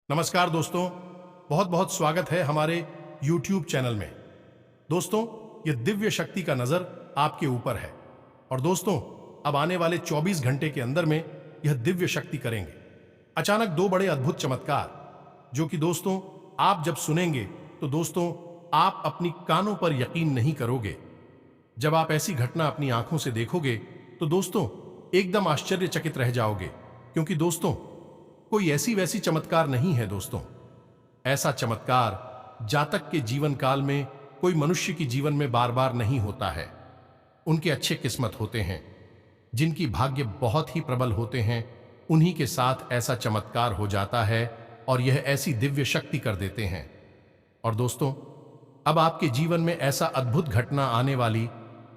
नमस्कार दोस्तों, बहुत बहुत स्वागत है हमारे YouTube चैनल में। दोस्तों, यह दिव्य शक्ति का नजर आपके ऊपर है और दोस्तों, अब आने वाले 24 घंटे के अंदर में यह दिव्य शक्ति करेंगे अचानक दो बड़े अद्भुत चमत्कार, जो कि दोस्तों आप जब सुनेंगे तो दोस्तों आप अपनी कानों पर यकीन नहीं करोगे। जब आप ऐसी घटना अपनी आंखों से देखोगे तो दोस्तों एकदम आश्चर्यचकित रह जाओगे, क्योंकि दोस्तों कोई ऐसी वैसी चमत्कार नहीं है। दोस्तों, ऐसा चमत्कार जातक के जीवन काल में कोई मनुष्य की जीवन में बार बार नहीं होता है। उनके अच्छे किस्मत होते हैं, जिनकी भाग्य बहुत ही प्रबल होते हैं, उन्हीं के साथ ऐसा चमत्कार हो जाता है और यह ऐसी दिव्य शक्ति कर देते हैं। और दोस्तों, अब आपके जीवन में ऐसा अद्भुत घटना आने वाली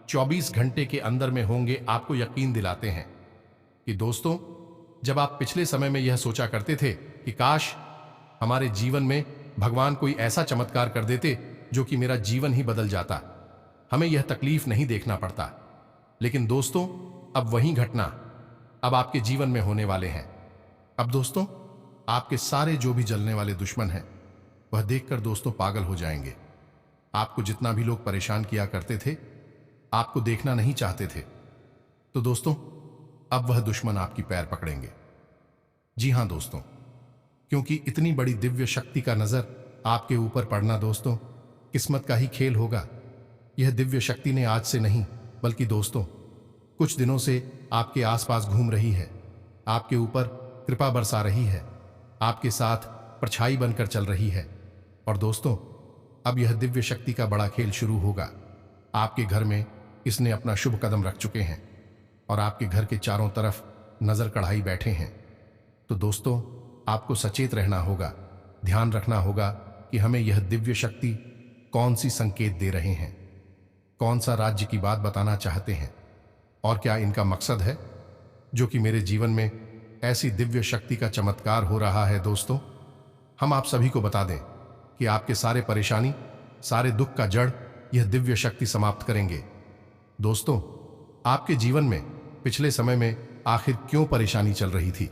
24 घंटे के अंदर में होंगे, आपको यकीन दिलाते हैं कि दोस्तों जब आप पिछले समय में यह सोचा करते थे कि काश हमारे जीवन में भगवान कोई ऐसा चमत्कार कर देते जो कि मेरा जीवन ही बदल जाता, हमें यह तकलीफ नहीं देखना पड़ता, लेकिन दोस्तों अब वही घटना अब आपके जीवन में होने वाले हैं। अब दोस्तों आपके सारे जो भी जलने वाले दुश्मन हैं वह देखकर दोस्तों पागल हो जाएंगे। आपको जितना भी लोग परेशान किया करते थे, आपको देखना नहीं चाहते थे, तो दोस्तों अब वह दुश्मन आपकी पैर पकड़ेंगे। जी हां दोस्तों, क्योंकि इतनी बड़ी दिव्य शक्ति का नजर आपके ऊपर पड़ना दोस्तों किस्मत का ही खेल होगा। यह दिव्य शक्ति ने आज से नहीं बल्कि दोस्तों कुछ दिनों से आपके आसपास घूम रही है, आपके ऊपर कृपा बरसा रही है, आपके साथ परछाई बनकर चल रही है। और दोस्तों अब यह दिव्य शक्ति का बड़ा खेल शुरू होगा। आपके घर में इसने अपना शुभ कदम रख चुके हैं और आपके घर के चारों तरफ नजर कढ़ाई बैठे हैं। तो दोस्तों आपको सचेत रहना होगा, ध्यान रखना होगा कि हमें यह दिव्य शक्ति कौन सी संकेत दे रहे हैं, कौन सा राज्य की बात बताना चाहते हैं और क्या इनका मकसद है जो कि मेरे जीवन में ऐसी दिव्य शक्ति का चमत्कार हो रहा है। दोस्तों हम आप सभी को बता दें कि आपके सारे परेशानी, सारे दुख का जड़ यह दिव्य शक्ति समाप्त करेंगे। दोस्तों आपके जीवन में पिछले समय में आखिर क्यों परेशानी चल रही थी,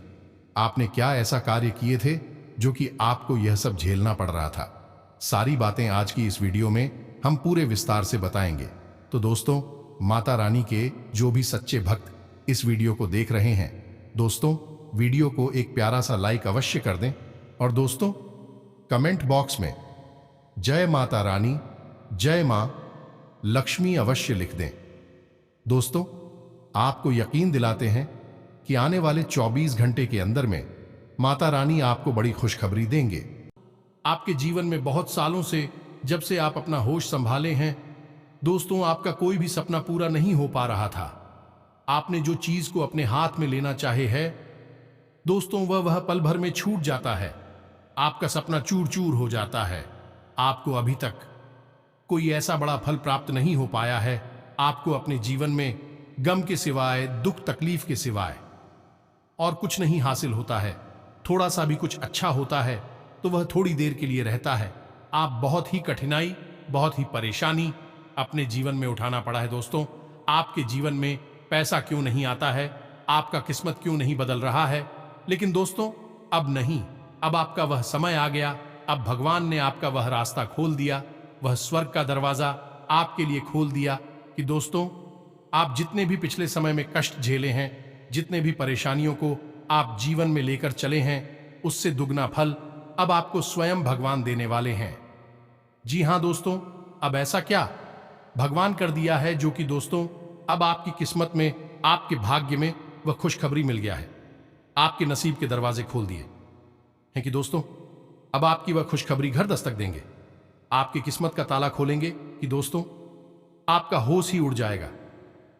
आपने क्या ऐसा कार्य किए थे जो कि आपको यह सब झेलना पड़ रहा था, सारी बातें आज की इस वीडियो में हम पूरे विस्तार से बताएंगे। तो दोस्तों माता रानी के जो भी सच्चे भक्त इस वीडियो को देख रहे हैं, दोस्तों वीडियो को एक प्यारा सा लाइक अवश्य कर दें और दोस्तों कमेंट बॉक्स में जय माता रानी, जय मां लक्ष्मी अवश्य लिख दें। दोस्तों आपको यकीन दिलाते हैं कि आने वाले 24 घंटे के अंदर में माता रानी आपको बड़ी खुशखबरी देंगे। आपके जीवन में बहुत सालों से जब से आप अपना होश संभाले हैं दोस्तों, आपका कोई भी सपना पूरा नहीं हो पा रहा था। आपने जो चीज को अपने हाथ में लेना चाहे है दोस्तों वह पल भर में छूट जाता है, आपका सपना चूर चूर हो जाता है। आपको अभी तक कोई ऐसा बड़ा फल प्राप्त नहीं हो पाया है, आपको अपने जीवन में गम के सिवाय, दुख तकलीफ के सिवाय और कुछ नहीं हासिल होता है। थोड़ा सा भी कुछ अच्छा होता है तो वह थोड़ी देर के लिए रहता है। आप बहुत ही कठिनाई, बहुत ही परेशानी अपने जीवन में उठाना पड़ा है। दोस्तों आपके जीवन में पैसा क्यों नहीं आता है, आपका किस्मत क्यों नहीं बदल रहा है, लेकिन दोस्तों अब नहीं, अब आपका वह समय आ गया। अब भगवान ने आपका वह रास्ता खोल दिया, वह स्वर्ग का दरवाजा आपके लिए खोल दिया कि दोस्तों आप जितने भी पिछले समय में कष्ट झेले हैं, जितने भी परेशानियों को आप जीवन में लेकर चले हैं, उससे दुगना फल अब आपको स्वयं भगवान देने वाले हैं। जी हां दोस्तों, अब ऐसा क्या भगवान कर दिया है जो कि दोस्तों अब आपकी किस्मत में, आपके भाग्य में वह खुशखबरी मिल गया है, आपके नसीब के दरवाजे खोल दिए हैं कि दोस्तों अब आपकी वह खुशखबरी घर दस्तक देंगे, आपकी किस्मत का ताला खोलेंगे कि दोस्तों आपका होश ही उड़ जाएगा।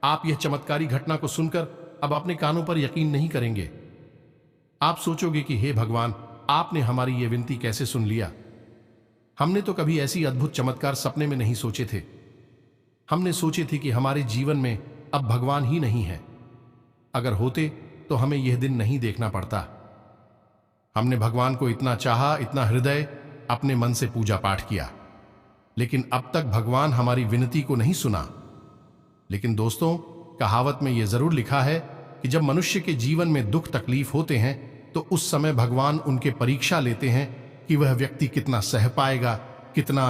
आप यह चमत्कारी घटना को सुनकर अब अपने कानों पर यकीन नहीं करेंगे। आप सोचोगे कि हे भगवान, आपने हमारी यह विनती कैसे सुन लिया। हमने तो कभी ऐसी अद्भुत चमत्कार सपने में नहीं सोचे थे। हमने सोचे थे कि हमारे जीवन में अब भगवान ही नहीं है, अगर होते तो हमें यह दिन नहीं देखना पड़ता। हमने भगवान को इतना चाहा, इतना हृदय अपने मन से पूजा पाठ किया, लेकिन अब तक भगवान हमारी विनती को नहीं सुना। लेकिन दोस्तों कहावत में यह जरूर लिखा है कि जब मनुष्य के जीवन में दुख तकलीफ होते हैं तो उस समय भगवान उनके परीक्षा लेते हैं कि वह व्यक्ति कितना सह पाएगा, कितना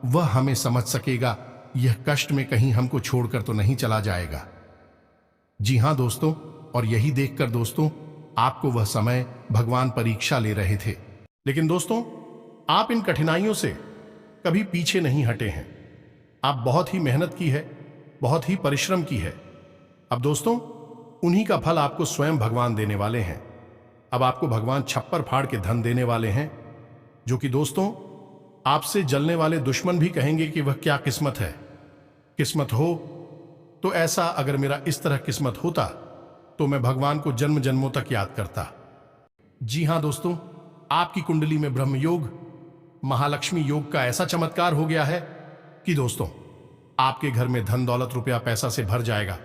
वह हमें समझ सकेगा, यह कष्ट में कहीं हमको छोड़कर तो नहीं चला जाएगा। जी हां दोस्तों, और यही देखकर दोस्तों आपको वह समय भगवान परीक्षा ले रहे थे। लेकिन दोस्तों आप इन कठिनाइयों से कभी पीछे नहीं हटे हैं। आप बहुत ही मेहनत की है, बहुत ही परिश्रम की है। अब दोस्तों उन्हीं का फल आपको स्वयं भगवान देने वाले हैं। अब आपको भगवान छप्पर फाड़ के धन देने वाले हैं, जो कि दोस्तों आपसे जलने वाले दुश्मन भी कहेंगे कि वह क्या किस्मत है। किस्मत हो तो ऐसा, अगर मेरा इस तरह किस्मत होता तो मैं भगवान को जन्म जन्मों तक याद करता। जी हां दोस्तों, आपकी कुंडली में ब्रह्म योग, महालक्ष्मी योग का ऐसा चमत्कार हो गया है कि दोस्तों आपके घर में धन दौलत रुपया पैसा से भर जाएगा।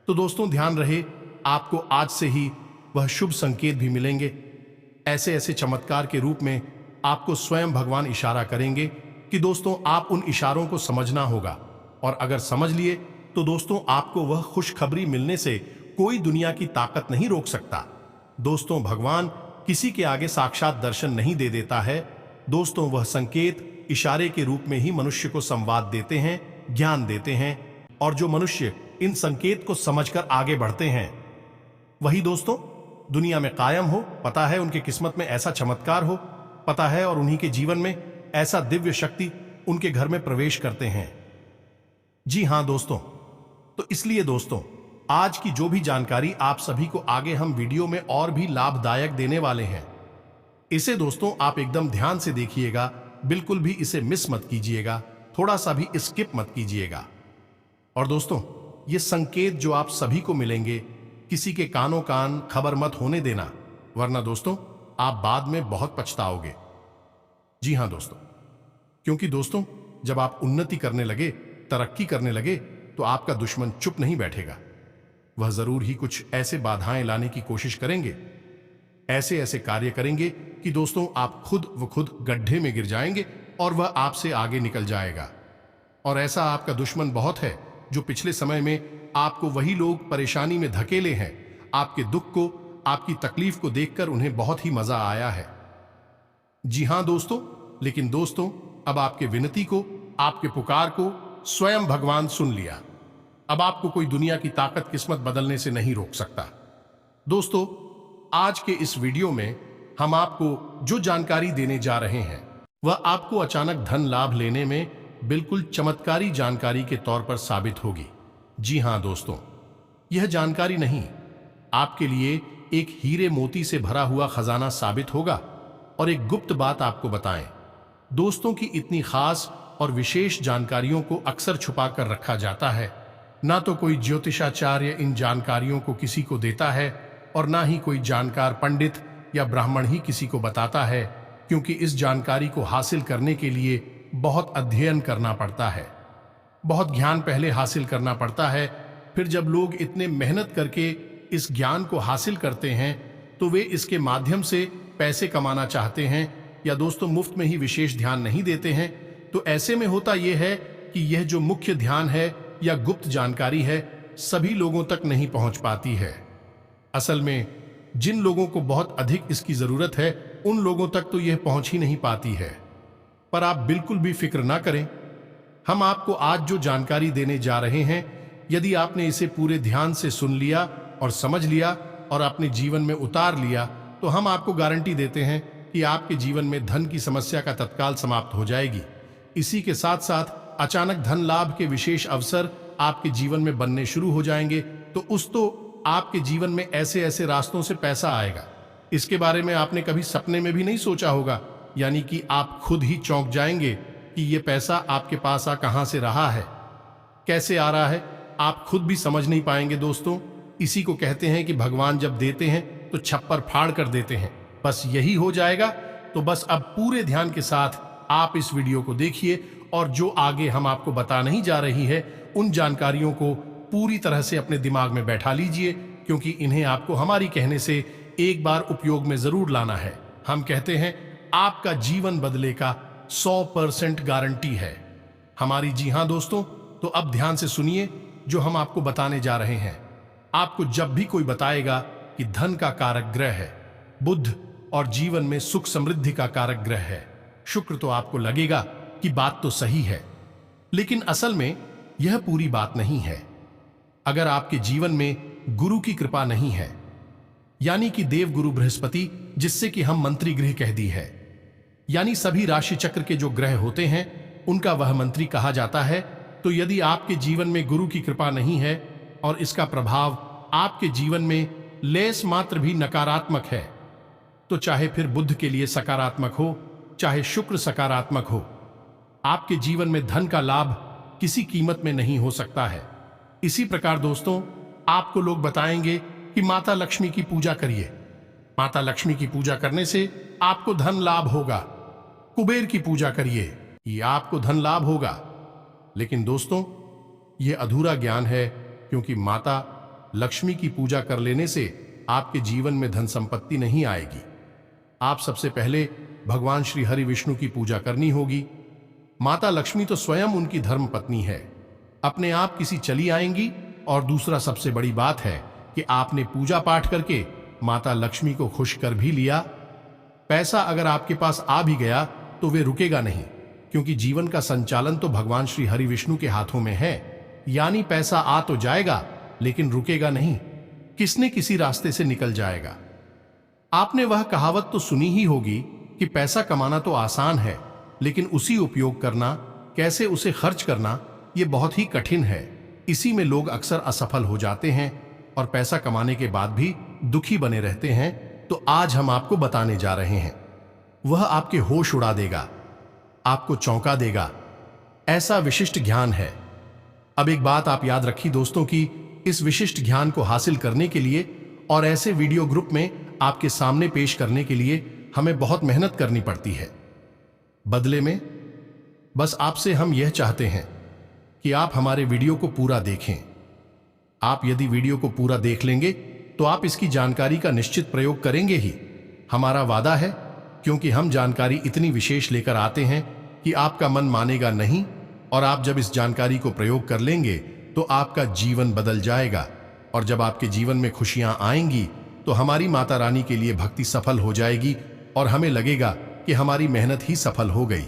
तो दोस्तों ध्यान रहे, आपको आज से ही वह शुभ संकेत भी मिलेंगे। ऐसे ऐसे चमत्कार के रूप में आपको स्वयं भगवान इशारा करेंगे कि दोस्तों आप उन इशारों को समझना होगा, और अगर समझ लिए तो दोस्तों आपको वह खुशखबरी मिलने से कोई दुनिया की ताकत नहीं रोक सकता। दोस्तों भगवान किसी के आगे साक्षात दर्शन नहीं दे देता है। दोस्तों वह संकेत इशारे के रूप में ही मनुष्य को संवाद देते हैं, ज्ञान देते हैं, और जो मनुष्य इन संकेत को समझकर आगे बढ़ते हैं वही दोस्तों दुनिया में कायम हो। पता है उनके किस्मत में ऐसा चमत्कार हो, पता है, और उन्हीं के जीवन में ऐसा दिव्य शक्ति उनके घर में प्रवेश करते हैं। जी हां दोस्तों, तो इसलिए दोस्तों आज की जो भी जानकारी आप सभी को आगे हम वीडियो में और भी लाभदायक देने वाले हैं, इसे दोस्तों आप एकदम ध्यान से देखिएगा, बिल्कुल भी इसे मिस मत कीजिएगा, थोड़ा सा भी स्किप मत कीजिएगा। और दोस्तों ये संकेत जो आप सभी को मिलेंगे, किसी के कानों कान खबर मत होने देना, वरना दोस्तों आप बाद में बहुत पछताओगे। जी हां दोस्तों, क्योंकि दोस्तों जब आप उन्नति करने लगे, तरक्की करने लगे, तो आपका दुश्मन चुप नहीं बैठेगा। वह जरूर ही कुछ ऐसे बाधाएं लाने की कोशिश करेंगे, ऐसे ऐसे कार्य करेंगे कि दोस्तों आप खुद गड्ढे में गिर जाएंगे और वह आपसे आगे निकल जाएगा। और ऐसा आपका दुश्मन बहुत है जो पिछले समय में आपको वही लोग परेशानी में धकेले हैं। आपके दुख को, आपकी तकलीफ को देखकर उन्हें बहुत ही मजा आया है। जी हां दोस्तों, लेकिन दोस्तों अब आपके विनती को, आपके पुकार को स्वयं भगवान सुन लिया। अब आपको कोई दुनिया की ताकत किस्मत बदलने से नहीं रोक सकता। दोस्तों आज के इस वीडियो में हम आपको जो जानकारी देने जा रहे हैं वह आपको अचानक धन लाभ लेने में बिल्कुल चमत्कारी जानकारी के तौर पर साबित होगी। जी हां दोस्तों, यह जानकारी नहीं, आपके लिए एक हीरे मोती से भरा हुआ खजाना साबित होगा। और एक गुप्त बात आपको बताएं, दोस्तों की इतनी खास और विशेष जानकारियों को अक्सर छुपा कर रखा जाता है। ना तो कोई ज्योतिषाचार्य इन जानकारियों को किसी को देता है, और ना ही कोई जानकार पंडित या ब्राह्मण ही किसी को बताता है, क्योंकि इस जानकारी को हासिल करने के लिए बहुत अध्ययन करना पड़ता है, बहुत ज्ञान पहले हासिल करना पड़ता है। फिर जब लोग इतने मेहनत करके इस ज्ञान को हासिल करते हैं तो वे इसके माध्यम से पैसे कमाना चाहते हैं, या दोस्तों मुफ्त में ही विशेष ध्यान नहीं देते हैं। तो ऐसे में होता यह है कि यह जो मुख्य ध्यान है या गुप्त जानकारी है, सभी लोगों तक नहीं पहुंच पाती है। असल में जिन लोगों को बहुत अधिक इसकी जरूरत है, उन लोगों तक तो यह पहुंच ही नहीं पाती है। पर आप बिल्कुल भी फिक्र ना करें, हम आपको आज जो जानकारी देने जा रहे हैं, यदि आपने इसे पूरे ध्यान से सुन लिया और समझ लिया और अपने जीवन में उतार लिया, तो हम आपको गारंटी देते हैं कि आपके जीवन में धन की समस्या का तत्काल समाप्त हो जाएगी। इसी के साथ साथ अचानक धन लाभ के विशेष अवसर आपके जीवन में बनने शुरू हो जाएंगे। तो आपके जीवन में ऐसे ऐसे रास्तों से पैसा आएगा, इसके बारे में आपने कभी सपने में भी नहीं सोचा होगा। यानी कि आप खुद ही चौंक जाएंगे कि ये पैसा आपके पास कहां से रहा है, कैसे आ रहा है, आप खुद भी समझ नहीं पाएंगे। दोस्तों इसी को कहते हैं कि भगवान जब देते हैं तो छप्पर फाड़ कर देते हैं। बस यही हो जाएगा। तो बस अब पूरे ध्यान के साथ आप इस वीडियो को देखिए, और जो आगे हम आपको बता नहीं जा रही है उन जानकारियों को पूरी तरह से अपने दिमाग में बैठा लीजिए, क्योंकि इन्हें आपको हमारी कहने से एक बार उपयोग में जरूर लाना है। हम कहते हैं आपका जीवन बदले का 100% गारंटी है हमारी। जी हां दोस्तों, तो अब ध्यान से सुनिए जो हम आपको बताने जा रहे हैं। आपको जब भी कोई बताएगा कि धन का कारक ग्रह है, बुध और जीवन में सुख समृद्धि का कारक ग्रह है। शुक्र तो आपको लगेगा कि बात तो सही है, लेकिन असल में यह पूरी बात नहीं है। अगर आपके जीवन में गुरु की कृपा नहीं है, यानी कि देव गुरु बृहस्पति, जिससे कि हम मंत्री गृह कह दी है, यानी सभी राशि चक्र के जो ग्रह होते हैं उनका वह मंत्री कहा जाता है, तो यदि आपके जीवन में गुरु की कृपा नहीं है और इसका प्रभाव आपके जीवन में लेस मात्र भी नकारात्मक है, तो चाहे फिर बुध के लिए सकारात्मक हो, चाहे शुक्र सकारात्मक हो, आपके जीवन में धन का लाभ किसी कीमत में नहीं हो सकता है। इसी प्रकार दोस्तों, आपको लोग बताएंगे कि माता लक्ष्मी की पूजा करिए, माता लक्ष्मी की पूजा करने से आपको धन लाभ होगा, कुबेर की पूजा करिए, ये आपको धन लाभ होगा। लेकिन दोस्तों, ये अधूरा ज्ञान है, क्योंकि माता लक्ष्मी की पूजा कर लेने से आपके जीवन में धन संपत्ति नहीं आएगी। आप सबसे पहले भगवान श्री हरि विष्णु की पूजा करनी होगी। माता लक्ष्मी तो स्वयं उनकी धर्म पत्नी है, अपने आप किसी चली आएंगी। और दूसरा सबसे बड़ी बात है कि आपने पूजा पाठ करके माता लक्ष्मी को खुश कर भी लिया। पैसा अगर आपके पास आ भी गया तो वे रुकेगा नहीं, क्योंकि जीवन का संचालन तो भगवान श्री हरि विष्णु के हाथों में है। यानी पैसा आ तो जाएगा लेकिन रुकेगा नहीं, किसने किसी रास्ते से निकल जाएगा। आपने वह कहावत तो सुनी ही होगी कि पैसा कमाना तो आसान है, लेकिन उसी उपयोग करना, कैसे उसे खर्च करना, यह बहुत ही कठिन है। इसी में लोग अक्सर असफल हो जाते हैं और पैसा कमाने के बाद भी दुखी बने रहते हैं। तो आज हम आपको बताने जा रहे हैं, वह आपके होश उड़ा देगा, आपको चौंका देगा, ऐसा विशिष्ट ज्ञान है। अब एक बात आप याद रखिए दोस्तों, कि इस विशिष्ट ज्ञान को हासिल करने के लिए और ऐसे वीडियो ग्रुप में आपके सामने पेश करने के लिए हमें बहुत मेहनत करनी पड़ती है। बदले में बस आपसे हम यह चाहते हैं कि आप हमारे वीडियो को पूरा देखें। आप यदि वीडियो को पूरा देख लेंगे तो आप इसकी जानकारी का निश्चित प्रयोग करेंगे ही, हमारा वादा है, क्योंकि हम जानकारी इतनी विशेष लेकर आते हैं कि आपका मन मानेगा नहीं। और आप जब इस जानकारी को प्रयोग कर लेंगे तो आपका जीवन बदल जाएगा, और जब आपके जीवन में खुशियां आएंगी तो हमारी माता रानी के लिए भक्ति सफल हो जाएगी और हमें लगेगा कि हमारी मेहनत ही सफल हो गई,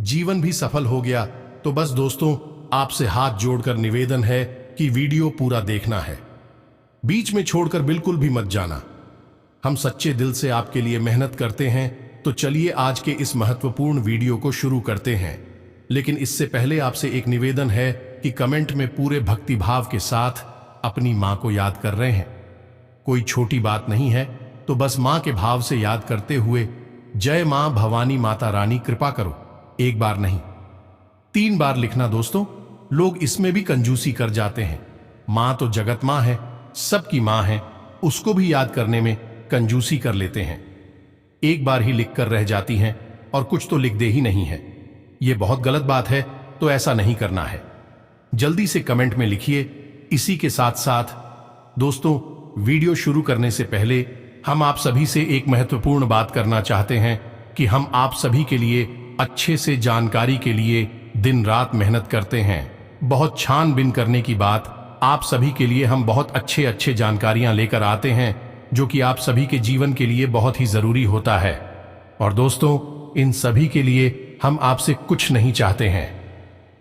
जीवन भी सफल हो गया। तो बस दोस्तों, आपसे हाथ जोड़कर निवेदन है कि वीडियो पूरा देखना है, बीच में छोड़कर बिल्कुल भी मत जाना। हम सच्चे दिल से आपके लिए मेहनत करते हैं। तो चलिए आज के इस महत्वपूर्ण वीडियो को शुरू करते हैं। लेकिन इससे पहले आपसे एक निवेदन है कि कमेंट में पूरे भक्ति भाव के साथ अपनी मां को याद कर रहे हैं। कोई छोटी बात नहीं है, तो बस मां के भाव से याद करते हुए जय मां भवानी माता रानी कृपा करो, एक बार नहीं 3 बार लिखना दोस्तों। लोग इसमें भी कंजूसी कर जाते हैं। मां तो जगत मां है, सबकी मां है, उसको भी याद करने में कंजूसी कर लेते हैं। एक बार ही लिखकर रह जाती हैं और कुछ तो लिख दे ही नहीं है। यह बहुत गलत बात है, तो ऐसा नहीं करना है। जल्दी से कमेंट में लिखिए। इसी के साथ साथ दोस्तों, वीडियो शुरू करने से पहले हम आप सभी से एक महत्वपूर्ण बात करना चाहते हैं कि हम आप सभी के लिए अच्छे से जानकारी के लिए दिन रात मेहनत करते हैं। बहुत छानबीन करने की बात, आप सभी के लिए हम बहुत अच्छे जानकारियां लेकर आते हैं, जो कि आप सभी के जीवन के लिए बहुत ही जरूरी होता है। और दोस्तों, इन सभी के लिए हम आपसे कुछ नहीं चाहते हैं,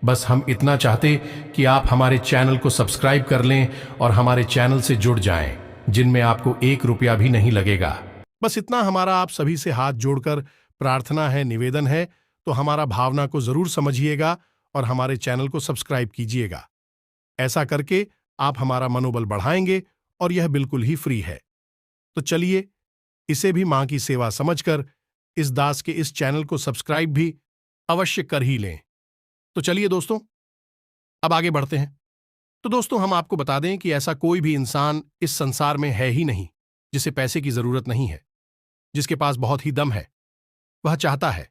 बस हम इतना चाहते कि आप हमारे चैनल को सब्सक्राइब कर लें और हमारे चैनल से जुड़ जाएं, जिनमें आपको 1 रुपया भी नहीं लगेगा। बस इतना हमारा आप सभी से हाथ जोड़कर प्रार्थना है, निवेदन है। तो हमारा भावना को जरूर समझिएगा और हमारे चैनल को सब्सक्राइब कीजिएगा। ऐसा करके आप हमारा मनोबल बढ़ाएंगे और यह बिल्कुल ही फ्री है। तो चलिए, इसे भी मां की सेवा समझकर इस दास के इस चैनल को सब्सक्राइब भी अवश्य कर ही लें। तो चलिए दोस्तों, अब आगे बढ़ते हैं। तो दोस्तों, हम आपको बता दें कि ऐसा कोई भी इंसान इस संसार में है ही नहीं जिसे पैसे की जरूरत नहीं है। जिसके पास बहुत ही दम है, वह चाहता है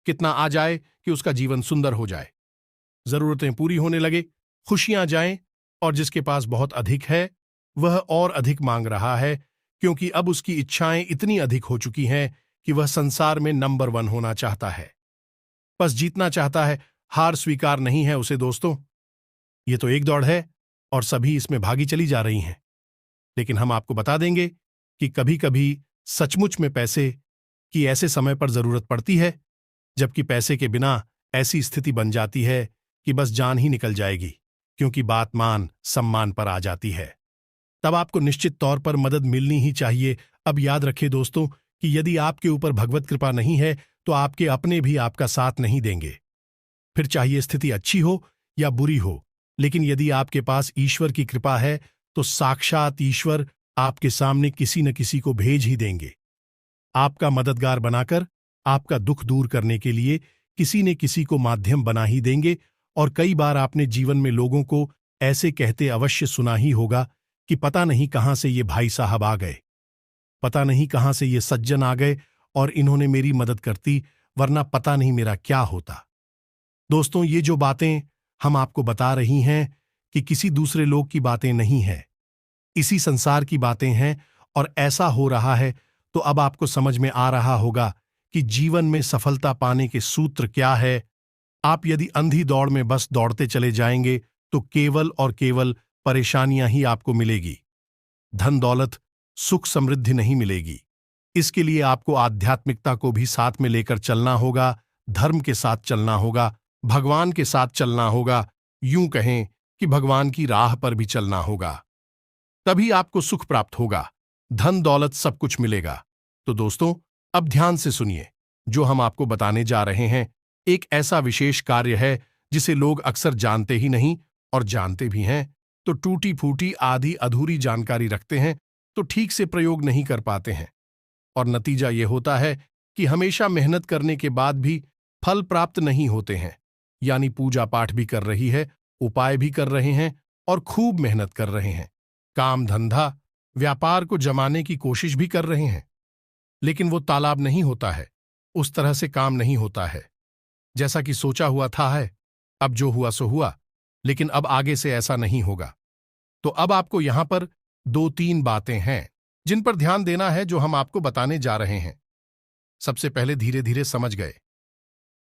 कितना आ जाए कि उसका जीवन सुंदर हो जाए, जरूरतें पूरी होने लगे, खुशियां जाएं। और जिसके पास बहुत अधिक है, वह और अधिक मांग रहा है, क्योंकि अब उसकी इच्छाएं इतनी अधिक हो चुकी हैं कि वह संसार में नंबर 1 होना चाहता है। बस जीतना चाहता है, हार स्वीकार नहीं है उसे दोस्तों। ये तो एक दौड़ है और सभी इसमें भागी चली जा रही हैं। लेकिन हम आपको बता देंगे कि कभी कभी सचमुच में पैसे की ऐसे समय पर जरूरत पड़ती है, जबकि पैसे के बिना ऐसी स्थिति बन जाती है कि बस जान ही निकल जाएगी, क्योंकि बात मान सम्मान पर आ जाती है। तब आपको निश्चित तौर पर मदद मिलनी ही चाहिए। अब याद रखें दोस्तों कि यदि आपके ऊपर भगवत कृपा नहीं है तो आपके अपने भी आपका साथ नहीं देंगे। फिर चाहिए स्थिति अच्छी हो या बुरी हो, लेकिन यदि आपके पास ईश्वर की कृपा है तो साक्षात ईश्वर आपके सामने किसी न किसी को भेज ही देंगे, आपका मददगार बनाकर आपका दुख दूर करने के लिए किसी न किसी को माध्यम बना ही देंगे। और कई बार आपने जीवन में लोगों को ऐसे कहते अवश्य सुना ही होगा कि पता नहीं कहां से ये भाई साहब आ गए, पता नहीं कहां से ये सज्जन आ गए और इन्होंने मेरी मदद करती, वरना पता नहीं मेरा क्या होता। दोस्तों, ये जो बातें हम आपको बता रही हैं कि किसी दूसरे लोग की बातें नहीं हैं, इसी संसार की बातें हैं। और ऐसा हो रहा है तो अब आपको समझ में आ रहा होगा कि जीवन में सफलता पाने के सूत्र क्या है। आप यदि अंधी दौड़ में बस दौड़ते चले जाएंगे तो केवल और केवल परेशानियां ही आपको मिलेगी, धन दौलत सुख समृद्धि नहीं मिलेगी। इसके लिए आपको आध्यात्मिकता को भी साथ में लेकर चलना होगा, धर्म के साथ चलना होगा, भगवान के साथ चलना होगा, यूं कहें कि भगवान की राह पर भी चलना होगा। तभी आपको सुख प्राप्त होगा, धन दौलत सब कुछ मिलेगा। तो दोस्तों, अब ध्यान से सुनिए, जो हम आपको बताने जा रहे हैं एक ऐसा विशेष कार्य है जिसे लोग अक्सर जानते ही नहीं, और जानते भी हैं तो टूटी फूटी आधी अधूरी जानकारी रखते हैं, तो ठीक से प्रयोग नहीं कर पाते हैं। और नतीजा ये होता है कि हमेशा मेहनत करने के बाद भी फल प्राप्त नहीं होते हैं। यानी पूजा पाठ भी कर रही है, उपाय भी कर रहे हैं और खूब मेहनत कर रहे हैं, काम धंधा व्यापार को जमाने की कोशिश भी कर रहे हैं, लेकिन वो तालाब नहीं होता है, उस तरह से काम नहीं होता है जैसा कि सोचा हुआ था है। अब जो हुआ सो हुआ, लेकिन अब आगे से ऐसा नहीं होगा। तो अब आपको यहां पर 2-3 बातें हैं जिन पर ध्यान देना है, जो हम आपको बताने जा रहे हैं। सबसे पहले धीरे धीरे समझ गए,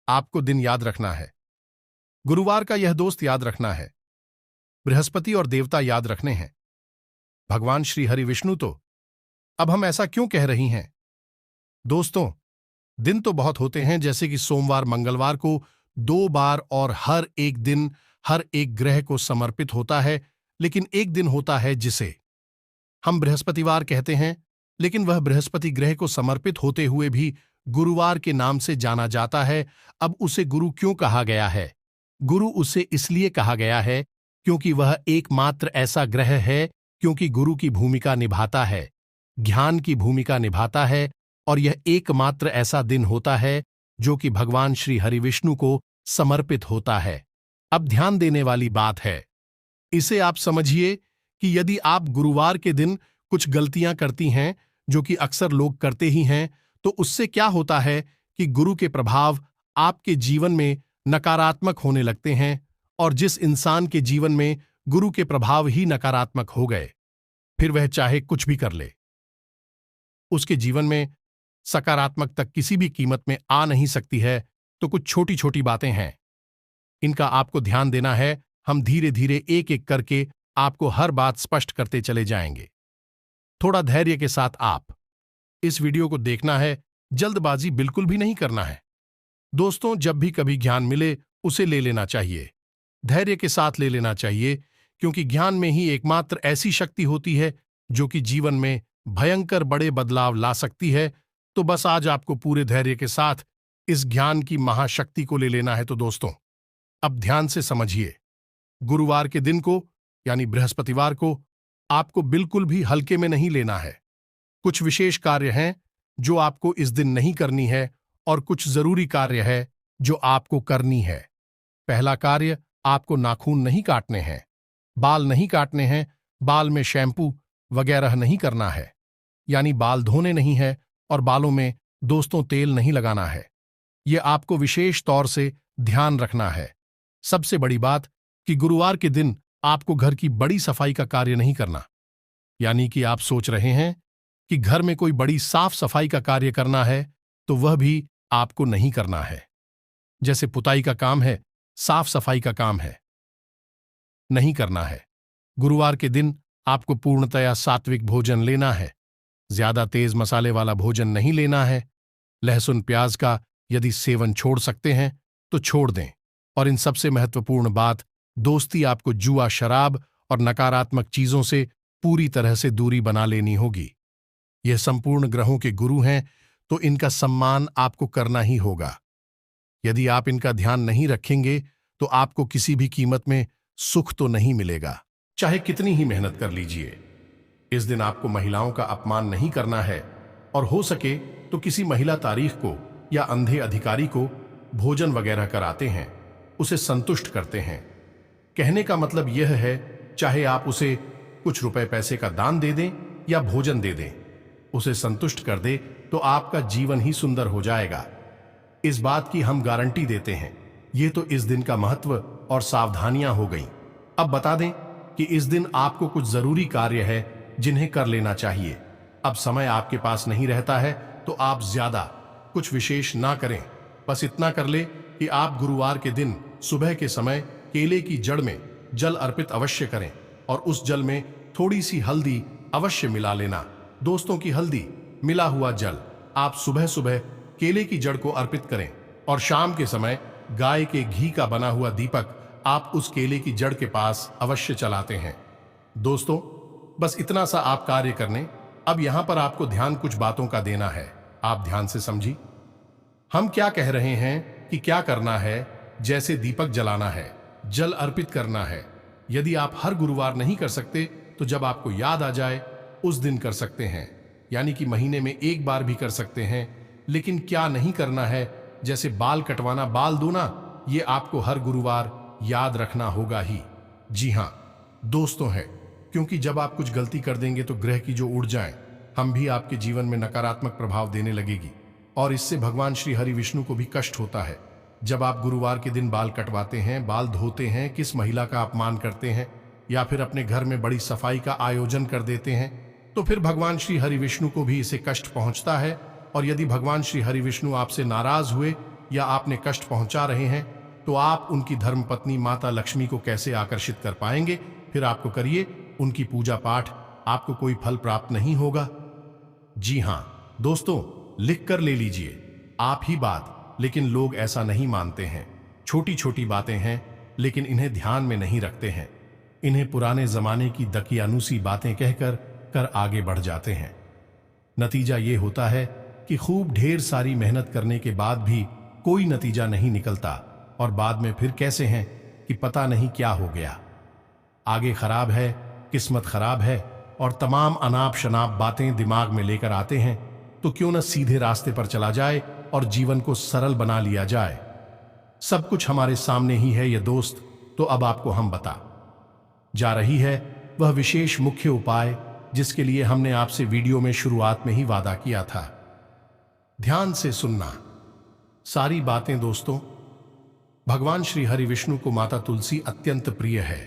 आपको दिन याद रखना है, गुरुवार का यह दोस्त याद रखना है, बृहस्पति और देवता याद रखने हैं, भगवान श्री हरि विष्णु। तो अब हम ऐसा क्यों कह रही हैं दोस्तों? दिन तो बहुत होते हैं, जैसे कि सोमवार मंगलवार को 2 बार, और हर एक दिन हर एक ग्रह को समर्पित होता है। लेकिन एक दिन होता है जिसे हम बृहस्पतिवार कहते हैं, लेकिन वह बृहस्पति ग्रह को समर्पित होते हुए भी गुरुवार के नाम से जाना जाता है। अब उसे गुरु क्यों कहा गया है? गुरु उसे इसलिए कहा गया है क्योंकि वह एकमात्र ऐसा ग्रह है, क्योंकि गुरु की भूमिका निभाता है, ज्ञान की भूमिका निभाता है, और यह एकमात्र ऐसा दिन होता है जो कि भगवान श्री हरि विष्णु को समर्पित होता है। अब ध्यान देने वाली बात है, इसे आप समझिए कि यदि आप गुरुवार के दिन कुछ गलतियां करती हैं, जो कि अक्सर लोग करते ही हैं, तो उससे क्या होता है कि गुरु के प्रभाव आपके जीवन में नकारात्मक होने लगते हैं। और जिस इंसान के जीवन में गुरु के प्रभाव ही नकारात्मक हो गए, फिर वह चाहे कुछ भी कर ले, उसके जीवन में सकारात्मक तक किसी भी कीमत में आ नहीं सकती है। तो कुछ छोटी छोटी बातें हैं, इनका आपको ध्यान देना है। हम धीरे धीरे एक एक करके आपको हर बात स्पष्ट करते चले जाएंगे। थोड़ा धैर्य के साथ आप इस वीडियो को देखना है, जल्दबाजी बिल्कुल भी नहीं करना है। दोस्तों, जब भी कभी ज्ञान मिले उसे ले लेना चाहिए, धैर्य के साथ ले लेना चाहिए, क्योंकि ज्ञान में ही एकमात्र ऐसी शक्ति होती है जो कि जीवन में भयंकर बड़े बदलाव ला सकती है। तो बस आज आपको पूरे धैर्य के साथ इस ज्ञान की महाशक्ति को ले लेना है। तो दोस्तों, अब ध्यान से समझिए, गुरुवार के दिन को यानी बृहस्पतिवार को आपको बिल्कुल भी हल्के में नहीं लेना है। कुछ विशेष कार्य हैं जो आपको इस दिन नहीं करनी है, और कुछ जरूरी कार्य है जो आपको करनी है। पहला कार्य, आपको नाखून नहीं काटने हैं, बाल नहीं काटने हैं, बाल में शैम्पू वगैरह नहीं करना है, यानी बाल धोने नहीं है, और बालों में दोस्तों तेल नहीं लगाना है। यह आपको विशेष तौर से ध्यान रखना है। सबसे बड़ी बात कि गुरुवार के दिन आपको घर की बड़ी सफाई का कार्य नहीं करना, यानी कि आप सोच रहे हैं कि घर में कोई बड़ी साफ सफाई का कार्य करना है, तो वह भी आपको नहीं करना है। जैसे पुताई का काम है, साफ सफाई का काम है, नहीं करना है। गुरुवार के दिन आपको पूर्णतया सात्विक भोजन लेना है, ज्यादा तेज मसाले वाला भोजन नहीं लेना है। लहसुन प्याज का यदि सेवन छोड़ सकते हैं तो छोड़ दें। और इन सबसे महत्वपूर्ण बात, दोस्ती आपको जुआ, शराब और नकारात्मक चीजों से पूरी तरह से दूरी बना लेनी होगी। यह संपूर्ण ग्रहों के गुरु हैं, तो इनका सम्मान आपको करना ही होगा। यदि आप इनका ध्यान नहीं रखेंगे तो आपको किसी भी कीमत में सुख तो नहीं मिलेगा, चाहे कितनी ही मेहनत कर लीजिए। इस दिन आपको महिलाओं का अपमान नहीं करना है, और हो सके तो किसी महिला तारीख को या अंधे अधिकारी को भोजन वगैरह कराते हैं, उसे संतुष्ट करते हैं। कहने का मतलब यह है, चाहे आप उसे कुछ रुपए पैसे का दान दे दें या भोजन दे दें, उसे संतुष्ट कर दे तो आपका जीवन ही सुंदर हो जाएगा। इस बात की हम गारंटी देते हैं। ये तो इस दिन का महत्व और सावधानियां हो गईं। अब बता दें कि इस दिन आपको कुछ जरूरी कार्य है जिन्हें कर लेना चाहिए। अब समय आपके पास नहीं रहता है तो आप ज्यादा कुछ विशेष ना करें। बस इतना कर ले कि आप गुरुवार के दिन सुबह के समय केले की जड़ में जल अर्पित अवश्य करें, और उस जल में थोड़ी सी हल्दी अवश्य मिला लेना। दोस्तों की हल्दी मिला हुआ जल आप सुबह सुबह केले की जड़ को अर्पित करें, और शाम के समय गाय के घी का बना हुआ दीपक आप उस केले की जड़ के पास अवश्य चलाते हैं। दोस्तों, बस इतना सा आप कार्य करने। अब यहां पर आपको ध्यान कुछ बातों का देना है, आप ध्यान से समझिए। हम क्या कह रहे हैं कि क्या करना है, जैसे दीपक जलाना है, जल अर्पित करना है। यदि आप हर गुरुवार नहीं कर सकते तो जब आपको याद आ जाए उस दिन कर सकते हैं, यानी कि महीने में एक बार भी कर सकते हैं। लेकिन क्या नहीं करना है, जैसे बाल कटवाना, बाल धोना, ये आपको हर गुरुवार याद रखना होगा ही। जी हां दोस्तों, है क्योंकि जब आप कुछ गलती कर देंगे तो ग्रह की जो ऊर्जाएं हम भी आपके जीवन में नकारात्मक प्रभाव देने लगेगी, और इससे भगवान श्री हरि विष्णु को भी कष्ट होता है। जब आप गुरुवार के दिन बाल कटवाते हैं, बाल धोते हैं, किस महिला का अपमान करते हैं या फिर अपने घर में बड़ी सफाई का आयोजन कर देते हैं, तो फिर भगवान श्री हरि विष्णु को भी इसे कष्ट पहुंचता है। और यदि भगवान श्री हरि विष्णु आपसे नाराज हुए या आपने कष्ट पहुंचा रहे हैं, तो आप उनकी धर्मपत्नी माता लक्ष्मी को कैसे आकर्षित कर पाएंगे। फिर आपको करिए उनकी पूजा पाठ, आपको कोई फल प्राप्त नहीं होगा। जी हां दोस्तों, लिख कर ले लीजिए आप ही बात, लेकिन लोग ऐसा नहीं मानते हैं। छोटी छोटी बातें हैं, लेकिन इन्हें ध्यान में नहीं रखते हैं। इन्हें पुराने जमाने की दकियानूसी बातें कहकर कर आगे बढ़ जाते हैं। नतीजा ये होता है कि खूब ढेर सारी मेहनत करने के बाद भी कोई नतीजा नहीं निकलता, और बाद में फिर कैसे हैं कि पता नहीं क्या हो गया। आगे खराब है, किस्मत खराब है, और तमाम अनाप शनाप बातें दिमाग में लेकर आते हैं। तो क्यों न सीधे रास्ते पर चला जाए और जीवन को सरल बना लिया जाए। सब कुछ हमारे सामने ही है ये दोस्त। तो अब आपको हम बता जा रही है वह विशेष मुख्य उपाय, जिसके लिए हमने आपसे वीडियो में शुरुआत में ही वादा किया था। ध्यान से सुनना सारी बातें दोस्तों। भगवान श्री हरि विष्णु को माता तुलसी अत्यंत प्रिय है।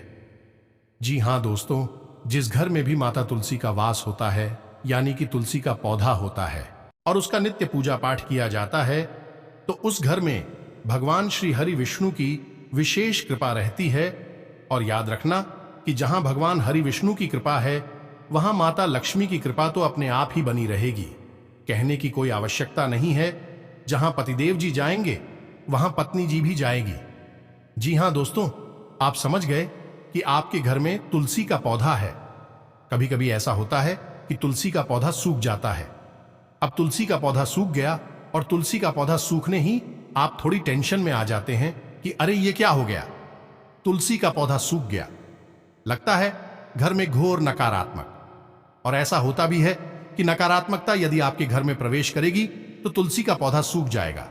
जी हां दोस्तों, जिस घर में भी माता तुलसी का वास होता है, यानी कि तुलसी का पौधा होता है और उसका नित्य पूजा पाठ किया जाता है, तो उस घर में भगवान श्री हरि विष्णु की विशेष कृपा रहती है। और याद रखना कि जहां भगवान हरि विष्णु की कृपा है, वहां माता लक्ष्मी की कृपा तो अपने आप ही बनी रहेगी। कहने की कोई आवश्यकता नहीं है, जहां पतिदेव जी जाएंगे वहां पत्नी जी भी जाएगी। जी हां दोस्तों, आप समझ गए कि आपके घर में तुलसी का पौधा है। कभी कभी ऐसा होता है कि तुलसी का पौधा सूख जाता है। अब तुलसी का पौधा सूख गया, और तुलसी का पौधा सूखने ही आप थोड़ी टेंशन में आ जाते हैं कि अरे ये क्या हो गया, तुलसी का पौधा सूख गया। लगता है घर में घोर नकारात्मक। और ऐसा होता भी है कि नकारात्मकता यदि आपके घर में प्रवेश करेगी तो तुलसी का पौधा सूख जाएगा।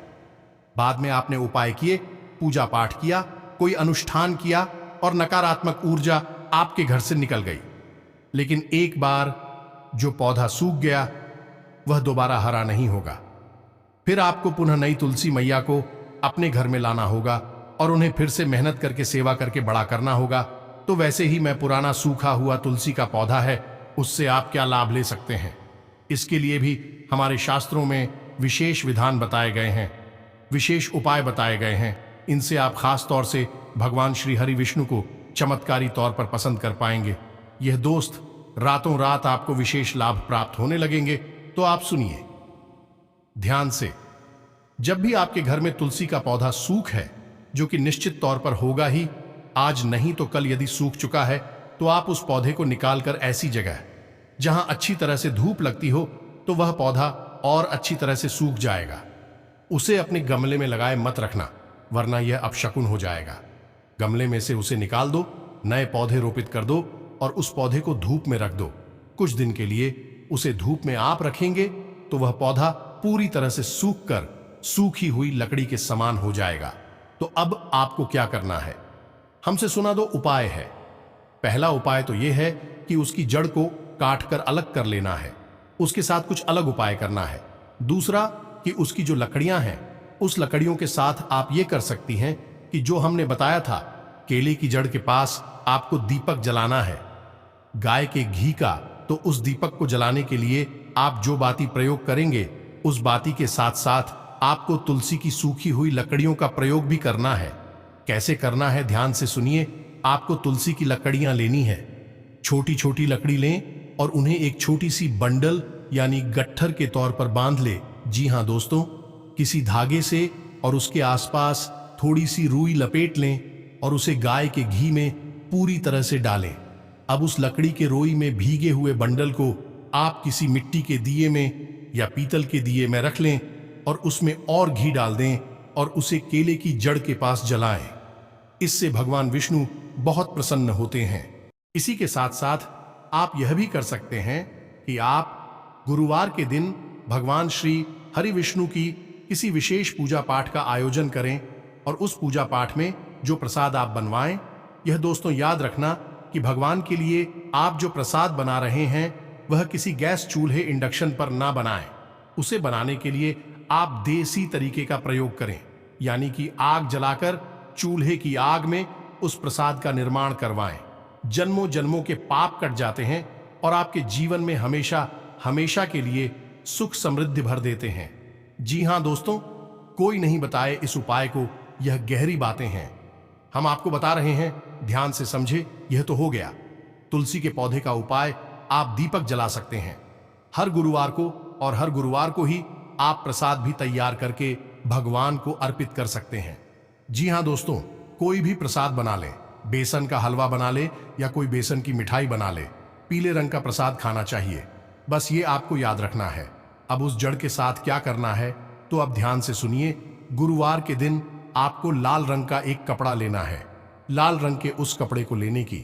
बाद में आपने उपाय किए, पूजा पाठ किया, कोई अनुष्ठान किया, और नकारात्मक ऊर्जा आपके घर से निकल गई। लेकिन एक बार जो पौधा सूख गया वह दोबारा हरा नहीं होगा। फिर आपको पुनः नई तुलसी मैया को अपने घर में लाना होगा और उन्हें फिर से मेहनत करके सेवा करके बड़ा करना होगा। तो वैसे ही मैं पुराना सूखा हुआ तुलसी का पौधा है, उससे आप क्या लाभ ले सकते हैं, इसके लिए भी हमारे शास्त्रों में विशेष विधान बताए गए हैं, विशेष उपाय बताए गए हैं। इनसे आप खास तौर से भगवान श्री हरि विष्णु को चमत्कारी तौर पर पसंद कर पाएंगे। यह दोस्त रातों रात आपको विशेष लाभ प्राप्त होने लगेंगे। तो आप सुनिए ध्यान से। जब भी आपके घर में तुलसी का पौधा सूख है, जो कि निश्चित तौर पर होगा ही, आज नहीं तो कल यदि सूख चुका है, तो आप उस पौधे को निकालकर ऐसी जगह जहां अच्छी तरह से धूप लगती हो, तो वह पौधा और अच्छी तरह से सूख जाएगा। उसे अपने गमले में लगाए मत रखना, वरना यह अपशकुन हो जाएगा। गमले में से उसे निकाल दो, नए पौधे रोपित कर दो और उस पौधे को धूप में रख दो। कुछ दिन के लिए उसे धूप में आप रखेंगे तो वह पौधा पूरी तरह से सूखकर सूखी हुई लकड़ी के समान हो जाएगा। तो अब आपको क्या करना है, हमसे सुना दो उपाय है। पहला उपाय तो यह है कि उसकी जड़ को काटकर अलग कर लेना है, उसके साथ कुछ अलग उपाय करना है। दूसरा कि उसकी जो लकड़ियां हैं, उस लकड़ियों के साथ आप ये कर सकती हैं कि जो हमने बताया था, केले की जड़ के पास आपको दीपक जलाना है, गाय के घी का। तो उस दीपक को जलाने के लिए आप जो बाती प्रयोग करेंगे, उस बाती के साथ साथ आपको तुलसी की सूखी हुई लकड़ियों का प्रयोग भी करना है। कैसे करना है, ध्यान से सुनिए। आपको तुलसी की लकड़ियां लेनी है, छोटी छोटी लकड़ी लें और उन्हें एक छोटी सी बंडल यानी गट्ठर के तौर पर बांध ले। जी हां दोस्तों, किसी धागे से, और उसके आसपास थोड़ी सी रुई लपेट लें और उसे गाय के घी में पूरी तरह से डालें। अब उस लकड़ी के रोई में भीगे हुए बंडल को आप किसी मिट्टी के दिए में या पीतल के दिए में रख लें और उसमें और घी डाल दें और उसे केले की जड़ के पास जलाएं। इससे भगवान विष्णु बहुत प्रसन्न होते हैं। इसी के साथ साथ आप यह भी कर सकते हैं कि आप गुरुवार के दिन भगवान श्री हरि विष्णु की किसी विशेष पूजा पाठ का आयोजन करें और उस पूजा पाठ में जो प्रसाद आप बनवाएं, यह दोस्तों याद रखना कि भगवान के लिए आप जो प्रसाद बना रहे हैं वह किसी गैस चूल्हे इंडक्शन पर ना बनाएं। उसे बनाने के लिए आप देसी तरीके का प्रयोग करें, यानी कि आग जलाकर चूल्हे की आग में उस प्रसाद का निर्माण करवाएं। जन्मों जन्मों के पाप कट जाते हैं और आपके जीवन में हमेशा हमेशा के लिए सुख समृद्धि भर देते हैं। जी हां दोस्तों, कोई नहीं बताए इस उपाय को, यह गहरी बातें हैं, हम आपको बता रहे हैं, ध्यान से समझे। यह तो हो गया तुलसी के पौधे का उपाय। आप दीपक जला सकते हैं हर गुरुवार को, और हर गुरुवार को ही आप प्रसाद भी तैयार करके भगवान को अर्पित कर सकते हैं। जी हां दोस्तों, कोई भी प्रसाद बना ले, बेसन का हलवा बना ले या कोई बेसन की मिठाई बना ले, पीले रंग का प्रसाद खाना चाहिए। बस ये आपको याद रखना है। अब उस जड़ के साथ क्या करना है, तो अब ध्यान से सुनिए। गुरुवार के दिन आपको लाल रंग का एक कपड़ा लेना है। लाल रंग के उस कपड़े को लेने की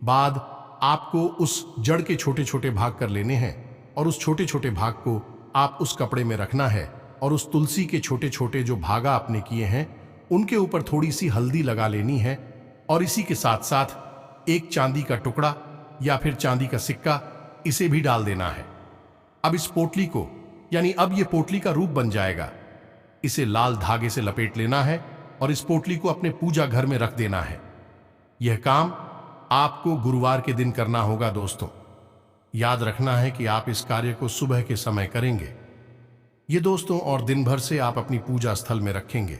बाद आपको उस जड़ के छोटे छोटे भाग कर लेने हैं और उस छोटे छोटे भाग को आप उस कपड़े में रखना है और उस तुलसी के छोटे छोटे जो भागा आपने किए हैं उनके ऊपर थोड़ी सी हल्दी लगा लेनी है और इसी के साथ साथ एक चांदी का टुकड़ा या फिर चांदी का सिक्का, इसे भी डाल देना है। अब इस पोटली को, यानी अब ये पोटली का रूप बन जाएगा, इसे लाल धागे से लपेट लेना है और इस पोटली को अपने पूजा घर में रख देना है। यह काम आपको गुरुवार के दिन करना होगा दोस्तों। याद रखना है कि आप इस कार्य को सुबह के समय करेंगे ये दोस्तों, और दिन भर से आप अपनी पूजा स्थल में रखेंगे,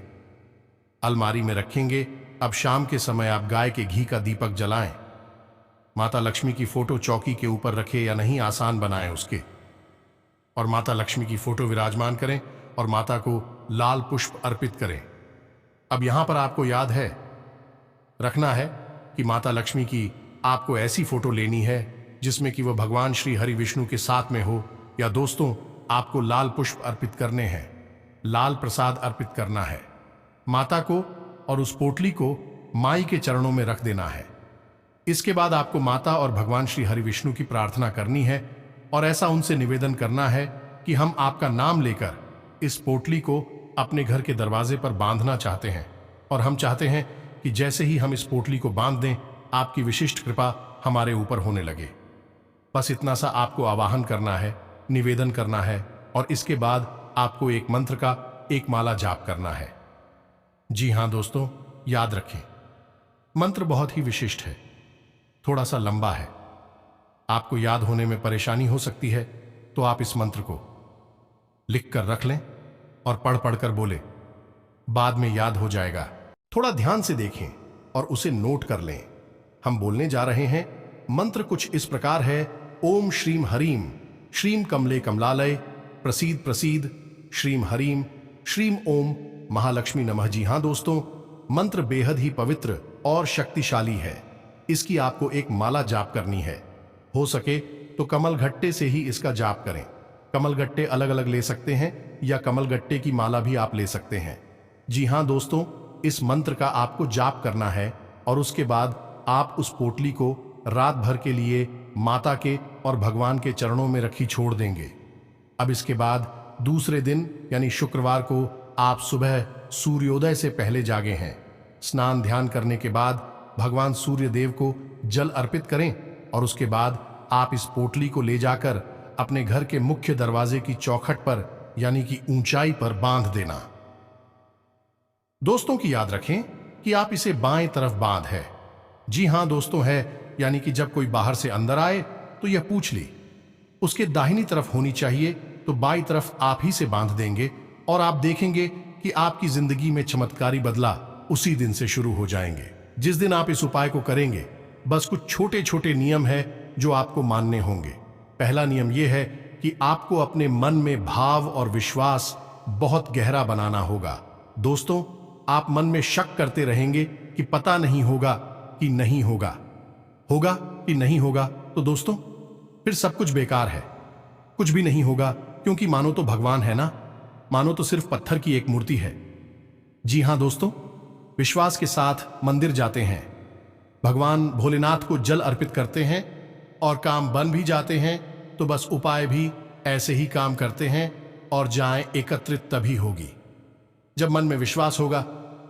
अलमारी में रखेंगे। अब शाम के समय आप गाय के घी का दीपक जलाएं। माता लक्ष्मी की फोटो चौकी के ऊपर रखें या नहीं, आसान बनाएं उसके, और माता लक्ष्मी की फोटो विराजमान करें और माता को लाल पुष्प अर्पित करें। अब यहां पर आपको याद है रखना है कि माता लक्ष्मी की आपको ऐसी फोटो लेनी है जिसमें कि वह भगवान श्री हरि विष्णु के साथ में हो, या दोस्तों आपको लाल पुष्प अर्पित करने हैं, लाल प्रसाद अर्पित करना है माता को, और उस पोटली को माई के चरणों में रख देना है। इसके बाद आपको माता और भगवान श्री हरि विष्णु की प्रार्थना करनी है और ऐसा उनसे निवेदन करना है कि हम आपका नाम लेकर इस पोटली को अपने घर के दरवाजे पर बांधना चाहते हैं, और हम चाहते हैं कि जैसे ही हम इस पोटली को बांध दें, आपकी विशिष्ट कृपा हमारे ऊपर होने लगे। बस इतना सा आपको आवाहन करना है, निवेदन करना है, और इसके बाद आपको एक मंत्र का एक माला जाप करना है। जी हां दोस्तों, याद रखें, मंत्र बहुत ही विशिष्ट है, थोड़ा सा लंबा है, आपको याद होने में परेशानी हो सकती है, तो आप इस मंत्र को लिख कर रख लें और पढ़ पढ़ कर बोले, बाद में याद हो जाएगा। थोड़ा ध्यान से देखें और उसे नोट कर लें। हम बोलने जा रहे हैं, मंत्र कुछ इस प्रकार है ओम श्रीम हरीम श्रीम कमले कमलालय प्रसीद प्रसीद श्रीम हरीम श्रीम ओम महालक्ष्मी नमः। जी हाँ दोस्तों, मंत्र बेहद ही पवित्र और शक्तिशाली है। इसकी आपको एक माला जाप करनी है। हो सके तो कमल गट्टे से ही इसका जाप करें। कमल गट्टे अलग अलग ले सकते हैं या कमल गट्टे की माला भी आप ले सकते हैं। जी हाँ दोस्तों, इस मंत्र का आपको जाप करना है और उसके बाद आप उस पोटली को रात भर के लिए माता के और भगवान के चरणों में रखी छोड़ देंगे। अब इसके बाद दूसरे दिन यानी शुक्रवार को आप सुबह सूर्योदय से पहले जागे हैं। स्नान ध्यान करने के बाद भगवान सूर्य देव को जल अर्पित करें और उसके बाद आप इस पोटली को ले जाकर अपने घर के मुख्य दरवाजे की चौखट पर यानी कि ऊंचाई पर बांध देना। दोस्तों की याद रखें कि आप इसे बाएं तरफ बांध है। जी हां दोस्तों, है यानी कि जब कोई बाहर से अंदर आए तो यह पूछली उसके दाहिनी तरफ होनी चाहिए, तो बाईं तरफ आप ही से बांध देंगे और आप देखेंगे कि आपकी जिंदगी में चमत्कारी बदला उसी दिन से शुरू हो जाएंगे। जिस दिन आप इस उपाय को करेंगे, बस कुछ छोटे छोटे नियम है जो आपको मानने होंगे। पहला नियम यह है कि आपको अपने मन में भाव और विश्वास बहुत गहरा बनाना होगा। दोस्तों, आप मन में शक करते रहेंगे कि पता नहीं होगा कि नहीं होगा, होगा कि नहीं होगा, तो दोस्तों फिर सब कुछ बेकार है। कुछ भी नहीं होगा, क्योंकि मानो तो भगवान है ना, मानो तो सिर्फ पत्थर की एक मूर्ति है। जी हां दोस्तों, विश्वास के साथ मंदिर जाते हैं, भगवान भोलेनाथ को जल अर्पित करते हैं और काम बन भी जाते हैं, तो बस उपाय भी ऐसे ही काम करते हैं और जाएं एकत्रित तभी होगी जब मन में विश्वास होगा,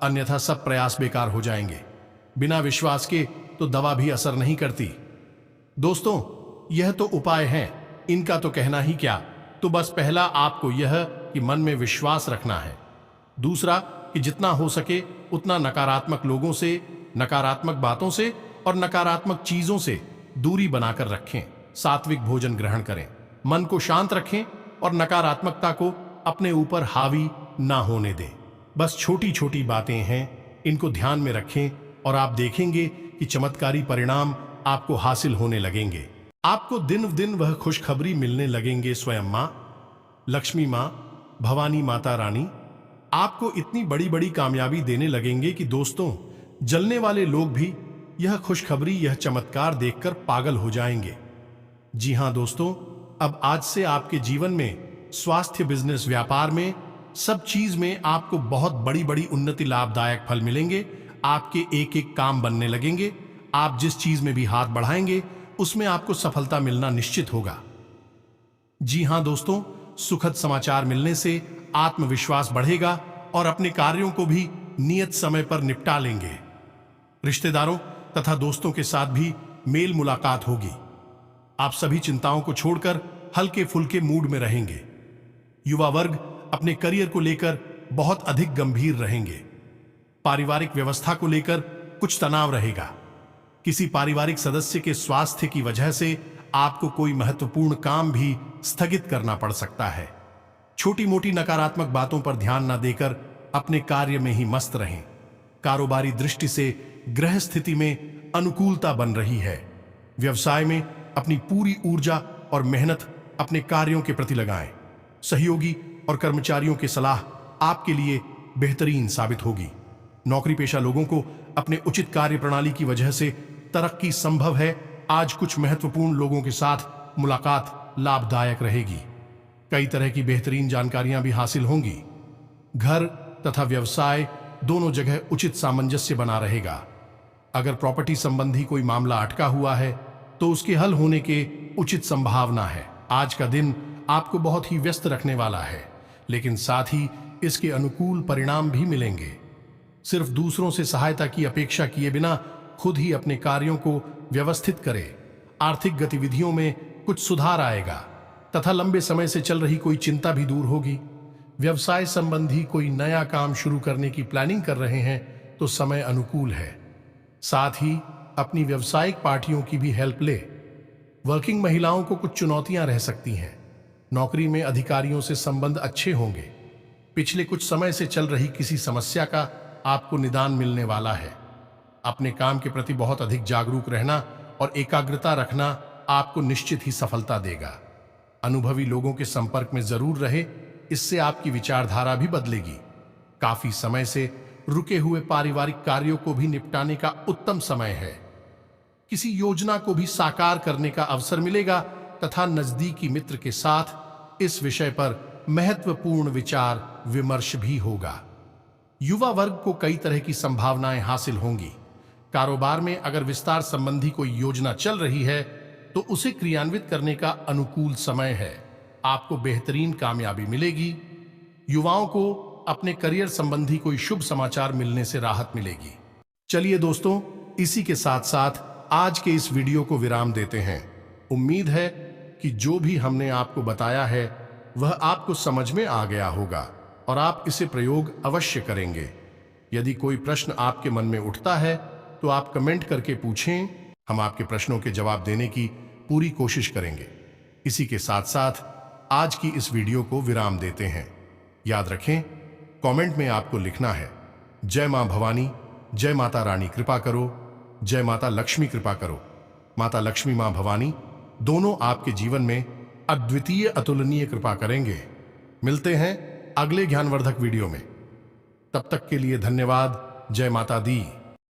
अन्यथा सब प्रयास बेकार हो जाएंगे। बिना विश्वास के तो दवा भी असर नहीं करती। दोस्तों, यह तो उपाय हैं, इनका तो कहना ही क्या। तो बस पहला आपको यह कि मन में विश्वास रखना है। दूसरा कि जितना हो सके उतना नकारात्मक लोगों से, नकारात्मक बातों से और नकारात्मक चीजों से दूरी बनाकर रखें। सात्विक भोजन ग्रहण करें, मन को शांत रखें और नकारात्मकता को अपने ऊपर हावी ना होने दें। बस छोटी छोटी बातें हैं, इनको ध्यान में रखें और आप देखेंगे कि चमत्कारी परिणाम आपको हासिल होने लगेंगे। आपको दिन दिन वह खुशखबरी मिलने लगेंगे। स्वयं मां लक्ष्मी, मां भवानी, माता रानी आपको इतनी बड़ी बड़ी कामयाबी देने लगेंगे कि दोस्तों, जलने वाले लोग भी यह खुशखबरी, यह चमत्कार देखकर पागल हो जाएंगे। जी हां दोस्तों, अब आज से आपके जीवन में स्वास्थ्य, बिजनेस, व्यापार में, सब चीज में आपको बहुत बड़ी बड़ी उन्नति, लाभदायक फल मिलेंगे। आपके एक एक काम बनने लगेंगे। आप जिस चीज में भी हाथ बढ़ाएंगे उसमें आपको सफलता मिलना निश्चित होगा। जी हां दोस्तों, सुखद समाचार मिलने से आत्मविश्वास बढ़ेगा और अपने कार्यों को भी नियत समय पर निपटा लेंगे। रिश्तेदारों तथा दोस्तों के साथ भी मेल मुलाकात होगी। आप सभी चिंताओं को छोड़कर हल्के फुल्के मूड में रहेंगे। युवा वर्ग अपने करियर को लेकर बहुत अधिक गंभीर रहेंगे। पारिवारिक व्यवस्था को लेकर कुछ तनाव रहेगा। किसी पारिवारिक सदस्य के स्वास्थ्य की वजह से आपको कोई महत्वपूर्ण काम भी स्थगित करना पड़ सकता है। छोटी मोटी नकारात्मक बातों पर ध्यान न देकर अपने कार्य में ही मस्त रहें। कारोबारी दृष्टि से ग्रह स्थिति में अनुकूलता बन रही है। व्यवसाय में अपनी पूरी ऊर्जा और मेहनत अपने कार्यों के प्रति लगाएं। सहयोगी और कर्मचारियों की सलाह आपके लिए बेहतरीन साबित होगी। नौकरी पेशा लोगों को अपने उचित कार्य प्रणाली की वजह से तरक्की संभव है। आज कुछ महत्वपूर्ण लोगों के साथ मुलाकात लाभदायक रहेगी। कई तरह की बेहतरीन जानकारियां भी हासिल होंगी। घर तथा व्यवसाय दोनों जगह उचित सामंजस्य बना रहेगा। अगर प्रॉपर्टी संबंधी कोई मामला अटका हुआ है तो उसके हल होने के उचित संभावना है। आज का दिन आपको बहुत ही व्यस्त रखने वाला है, लेकिन साथ ही इसके अनुकूल परिणाम भी मिलेंगे। सिर्फ दूसरों से सहायता की अपेक्षा किए बिना खुद ही अपने कार्यों को व्यवस्थित करें। आर्थिक गतिविधियों में कुछ सुधार आएगा तथा लंबे समय से चल रही कोई चिंता भी दूर होगी। व्यवसाय संबंधी कोई नया काम शुरू करने की प्लानिंग कर रहे हैं तो समय अनुकूल है। साथ ही अपनी व्यावसायिक पार्टियों की भी हेल्प ले। वर्किंग महिलाओं को कुछ चुनौतियां रह सकती हैं। नौकरी में अधिकारियों से संबंध अच्छे होंगे। पिछले कुछ समय से चल रही किसी समस्या का आपको निदान मिलने वाला है। अपने काम के प्रति बहुत अधिक जागरूक रहना और एकाग्रता रखना आपको निश्चित ही सफलता देगा। अनुभवी लोगों के संपर्क में जरूर रहे, इससे आपकी विचारधारा भी बदलेगी। काफी समय से रुके हुए पारिवारिक कार्यों को भी निपटाने का उत्तम समय है। किसी योजना को भी साकार करने का अवसर मिलेगा तथा नजदीकी मित्र के साथ इस विषय पर महत्वपूर्ण विचार विमर्श भी होगा। युवा वर्ग को कई तरह की संभावनाएं हासिल होंगी। कारोबार में अगर विस्तार संबंधी कोई योजना चल रही है तो उसे क्रियान्वित करने का अनुकूल समय है। आपको बेहतरीन कामयाबी मिलेगी। युवाओं को अपने करियर संबंधी कोई शुभ समाचार मिलने से राहत मिलेगी। चलिए दोस्तों, इसी के साथ साथ आज के इस वीडियो को विराम देते हैं। उम्मीद है कि जो भी हमने आपको बताया है वह आपको समझ में आ गया होगा और आप इसे प्रयोग अवश्य करेंगे। यदि कोई प्रश्न आपके मन में उठता है तो आप कमेंट करके पूछें, हम आपके प्रश्नों के जवाब देने की पूरी कोशिश करेंगे। इसी के साथ साथ आज की इस वीडियो को विराम देते हैं। याद रखें, कमेंट में आपको लिखना है जय मां भवानी, जय माता रानी कृपा करो, जय माता लक्ष्मी कृपा करो। माता लक्ष्मी मां भवानी दोनों आपके जीवन में अद्वितीय अतुलनीय कृपा करेंगे। मिलते हैं अगले ज्ञानवर्धक वीडियो में। तब तक के लिए धन्यवाद। जय माता दी।